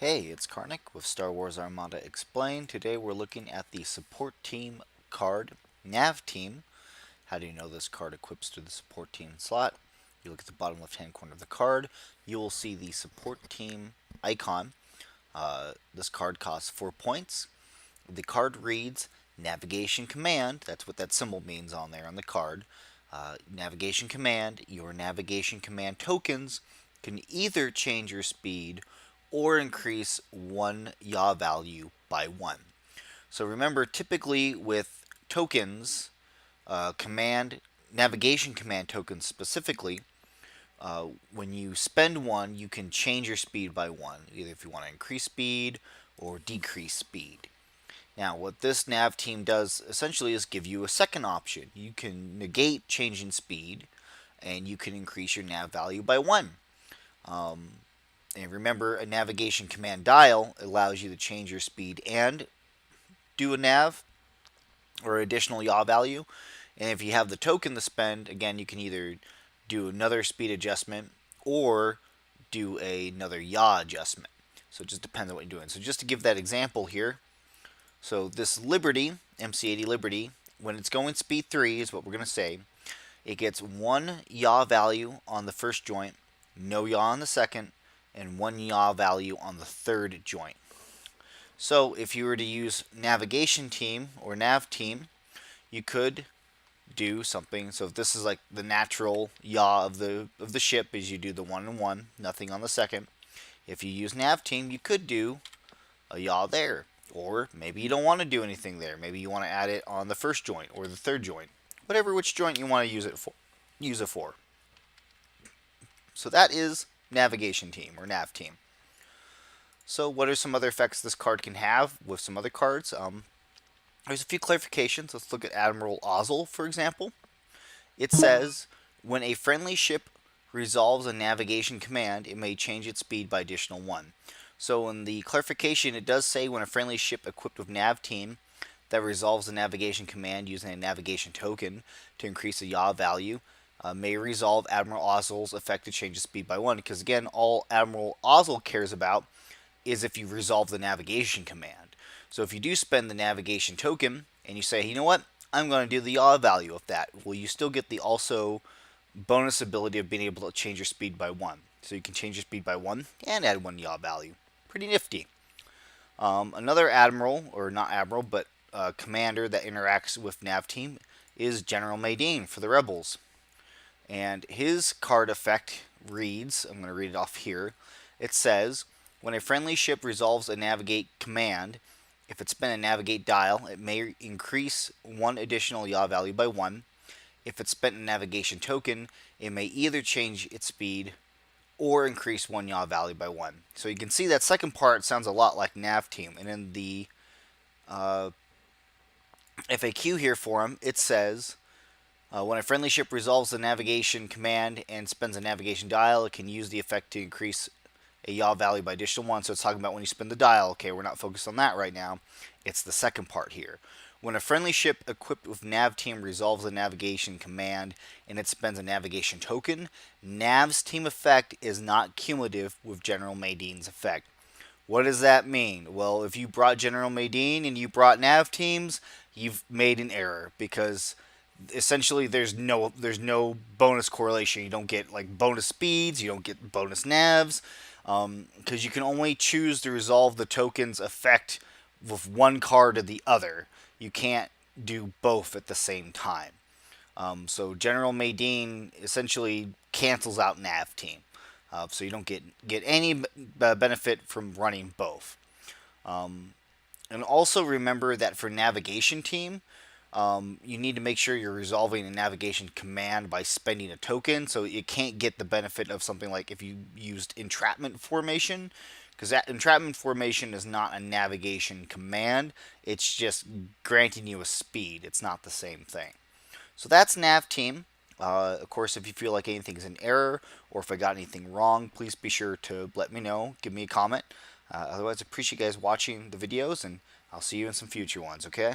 Hey, it's Karnik with Star Wars Armada Explained. Today we're looking at the support team card, nav team. How do you know this card equips to the support team slot? You look at the bottom left hand corner of the card, you will see the support team icon. This card costs 4 points. The card reads navigation command. That's what that symbol means on there on the card. Navigation command. Your navigation command tokens can either change your speed or increase one yaw value by 1. So remember, typically with tokens, navigation command tokens specifically, when you spend 1, you can change your speed by 1, either if you want to increase speed or decrease speed. Now, what this nav team does essentially is give you a second option. You can negate changing speed, and you can increase your nav value by 1. And remember, a navigation command dial allows you to change your speed and do a nav or additional yaw value. And if you have the token to spend, again, you can either do another speed adjustment or do another yaw adjustment. So it just depends on what you're doing. So just to give that example here, so this Liberty, MC80 Liberty, when it's going speed 3 is what we're going to say. It gets 1 yaw value on the first joint, no yaw on the second, and 1 yaw value on the third joint. So if you were to use navigation team or nav team, you could do something. So if this is like the natural yaw of the ship, is you do the 1 and 1, nothing on the second. If you use nav team, you could do a yaw there. Or maybe you don't want to do anything there. Maybe you want to add it on the first joint or the third joint. Whatever which joint you want to use it for. So that is navigation team or nav team. So what are some other effects this card can have with some other cards? There's a few clarifications. Let's look at Admiral Ozzel, for example. It says, when a friendly ship resolves a navigation command, it may change its speed by additional 1. So in the clarification, it does say when a friendly ship equipped with nav team that resolves a navigation command using a navigation token to increase the yaw value, may resolve Admiral Ozzel's effect to change the speed by 1. Because again, all Admiral Ozzel cares about is if you resolve the navigation command. So if you do spend the navigation token and you say, you know what, I'm going to do the yaw value of that, well, you still get the also bonus ability of being able to change your speed by 1. So you can change your speed by 1 and add 1 yaw value. Pretty nifty. Another admiral, or not admiral, but commander that interacts with nav team is General Madine for the Rebels. And his card effect reads, I'm going to read it off here. It says, when a friendly ship resolves a navigate command, if it's spent a navigate dial, it may increase 1 additional yaw value by 1. If it's spent a navigation token, it may either change its speed or increase 1 yaw value by 1. So you can see that second part sounds a lot like nav team. And in the FAQ here for him, it says, when a friendly ship resolves the navigation command and spends a navigation dial, it can use the effect to increase a yaw value by additional 1. So it's talking about when you spin the dial. Okay, we're not focused on that right now. It's the second part here. When a friendly ship equipped with nav team resolves a navigation command and it spends a navigation token, nav's team effect is not cumulative with General Madine's effect. What does that mean? Well, if you brought General Madine and you brought nav teams, you've made an error, because essentially there's no bonus correlation. You don't get like bonus speeds, you don't get bonus navs, because you can only choose to resolve the token's effect with one card or the other. You can't do both at the same time. So General Madine essentially cancels out nav team, so you don't get any benefit from running both. And also remember that for navigation team, you need to make sure you're resolving a navigation command by spending a token, so you can't get the benefit of something like if you used entrapment formation, because that entrapment formation is not a navigation command, it's just granting you a speed. It's not the same thing. So that's nav team. Of course, if you feel like anything's an error or if I got anything wrong, please be sure to let me know, give me a comment. Otherwise, I appreciate you guys watching the videos, and I'll see you in some future ones, okay?